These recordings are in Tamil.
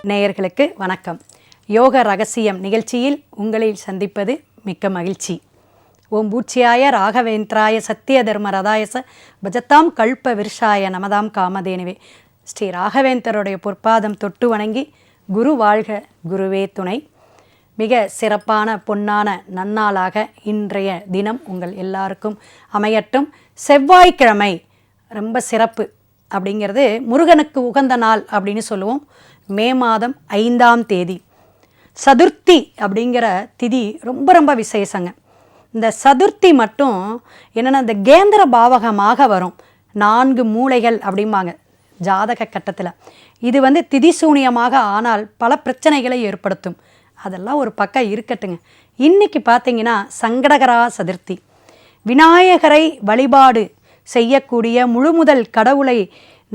நேயர்களுக்கு வணக்கம். யோக ரகசியம் நிகழ்ச்சியில் உங்களை சந்திப்பது மிக்க மகிழ்ச்சி. ஓம் பூச்சியாய ராகவேந்திராய சத்திய தர்ம ரதாயச பஜத்தாம் கல்ப விருஷாய நமதாம் காமதேனுவே. ஸ்ரீ ராகவேந்தருடைய பொற்பாதம் தொட்டு வணங்கி குரு வாழ்க குருவே துணை. மிக சிறப்பான பொன்னான நன்னாளாக இன்றைய தினம் உங்கள் எல்லாருக்கும் அமையட்டும். செவ்வாய்க்கிழமை ரொம்ப சிறப்பு அப்படிங்கிறது முருகனுக்கு உகந்த நாள் அப்படின்னு சொல்லுவோம். மே மாதம் 5ஆம் தேதி சதுர்த்தி அப்படிங்கிற திதி ரொம்ப ரொம்ப விசேஷங்க. இந்த சதுர்த்தி மட்டும் என்னென்னா இந்த கேந்திர பாவகமாக வரும். 4 மூலைகள் அப்படிம்பாங்க ஜாதக கட்டத்தில். இது திதி சூனியமாக ஆனால் பல பிரச்சனைகளை ஏற்படுத்தும். அதெல்லாம் ஒரு பக்கம் இருக்கட்டுங்க. இன்றைக்கி பார்த்தீங்கன்னா சங்கடகரா சதுர்த்தி. விநாயகரை வழிபாடு செய்யக்கூடிய முழுமுதல் கடவுளை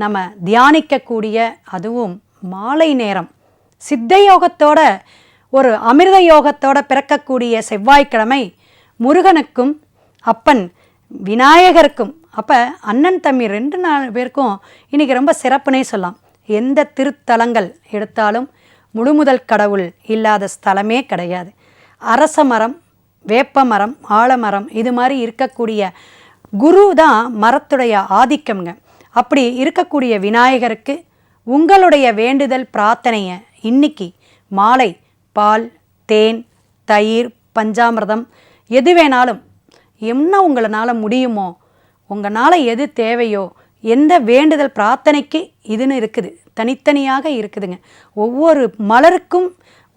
நம்ம தியானிக்கக்கூடிய, அதுவும் மாலை நேரம் சித்த யோகத்தோட ஒரு அமிர்த யோகத்தோட பிறக்கக்கூடிய செவ்வாய்க்கிழமை முருகனுக்கும் அப்பன் விநாயகருக்கும், அப்போ அண்ணன் தம்பி 2 பேருக்கும் இன்றைக்கி ரொம்ப சிறப்புனே சொல்லலாம். எந்த திருத்தலங்கள் எடுத்தாலும் முழுமுதல் கடவுள் இல்லாத ஸ்தலமே கிடையாது. அரச மரம், வேப்ப மரம், ஆலமரம் இது மாதிரி இருக்கக்கூடிய குரு தான் மரத்துடைய ஆதிக்கம்ங்க. அப்படி இருக்கக்கூடிய விநாயகருக்கு உங்களுடைய வேண்டுதல் பிரார்த்தனையை இன்னைக்கு மாலை பால், தேன், தயிர், பஞ்சாமிர்தம் எது வேணாலும், என்ன உங்களால் முடியுமோ, உங்களால் எது தேவையோ, எந்த வேண்டுதல் பிரார்த்தனைக்கு இதுன்னு இருக்குது, தனித்தனியாக இருக்குதுங்க. ஒவ்வொரு மலருக்கும்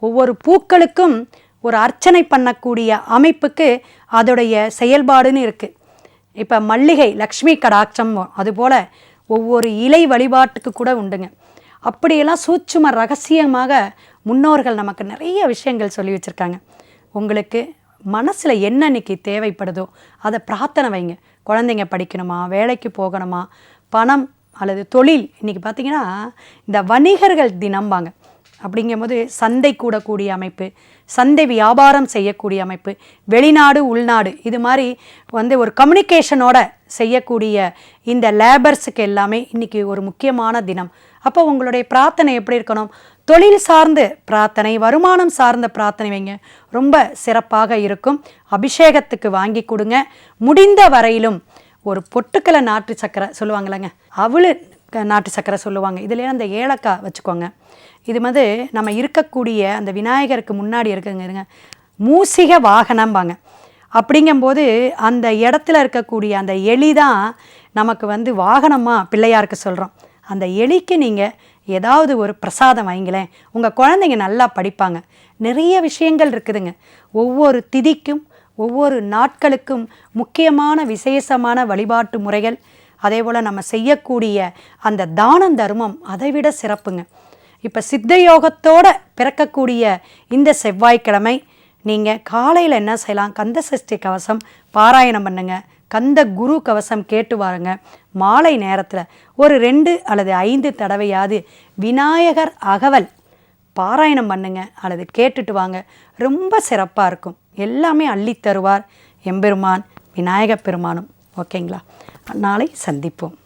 ஒவ்வொரு பூக்களுக்கும் ஒரு அர்ச்சனை பண்ணக்கூடிய அமைப்புக்கு அதோடைய செயல்பாடுன்னு இருக்குது. இப்போ மல்லிகை லக்ஷ்மி கடாட்சம், அதுபோல் ஒவ்வொரு இலை வழிபாட்டுக்கு கூட உண்டுங்க. அப்படியெல்லாம் சூட்சும ரகசியமாக முன்னோர்கள் நமக்கு நிறைய விஷயங்கள் சொல்லி வச்சுருக்காங்க. உங்களுக்கு மனசில் என்ன இன்னைக்கு தேவைப்படுதோ அதை பிரார்த்தனை வைங்க. குழந்தைங்க படிக்கணுமா, வேலைக்கு போகணுமா, பணம் அல்லது தொழில். இன்றைக்கி பார்த்திங்கன்னா இந்த வணிகர்கள் தினம்பாங்க. அப்படிங்கும்போது சந்தை கூடக்கூடிய அமைப்பு, சந்தை வியாபாரம் செய்யக்கூடிய அமைப்பு, வெளிநாடு உள்நாடு இது மாதிரி ஒரு கம்யூனிகேஷனோட செய்யக்கூடிய இந்த லேபர்ஸுக்கு எல்லாமே இன்றைக்கி ஒரு முக்கியமான தினம். அப்போ உங்களுடைய பிரார்த்தனை எப்படி இருக்கணும்? தொழில் சார்ந்த பிரார்த்தனை, வருமானம் சார்ந்த பிரார்த்தனை வைங்க, ரொம்ப சிறப்பாக இருக்கும். அபிஷேகத்துக்கு வாங்கி கொடுங்க. முடிந்த வரையிலும் ஒரு பொட்டுக்கலை நாட்டு சக்கரை சொல்லுவாங்களேங்க, அவளு நாட்டு சக்கரை சொல்லுவாங்க. இதுலேயே அந்த ஏலக்காய் வச்சுக்கோங்க. இது நம்ம இருக்கக்கூடிய அந்த விநாயகருக்கு முன்னாடி இருக்குங்க மூசிக வாகனம்பாங்க. அப்படிங்கும்போது அந்த இடத்துல இருக்கக்கூடிய அந்த எலி தான் நமக்கு வாகனமாக பிள்ளையாருக்கு சொல்கிறோம். அந்த எலிக்கு நீங்கள் ஏதாவது ஒரு பிரசாதம் வைங்களேன், உங்கள் குழந்தைங்க நல்லா படிப்பாங்க. நிறைய விஷயங்கள் இருக்குதுங்க. ஒவ்வொரு திதிக்கும் ஒவ்வொரு நாட்களுக்கும் முக்கியமான விசேஷமான வழிபாட்டு முறைகள், அதே போல் நம்ம செய்யக்கூடிய அந்த தானம் தர்மம் அதைவிட சிறப்புங்க. இப்போ சித்த யோகத்தோடு பிறக்கக்கூடிய இந்த செவ்வாய்க்கிழமை நீங்கள் காலையில் என்ன செய்யலாம்? கந்த சஷ்டி கவசம் பாராயணம் பண்ணுங்க. கந்த குரு கவசம் கேட்டு வாருங்க. மாலை நேரத்தில் ஒரு 2 அல்லது 5 தடவையாவது விநாயகர் அகவல் பாராயணம் பண்ணுங்க அல்லது கேட்டுட்டு வாங்க. ரொம்ப சிறப்பாக இருக்கும். எல்லாமே அள்ளி தருவார் எம்பெருமான் விநாயக பெருமானும். ஓகேங்களா? நாளை சந்திப்போம்.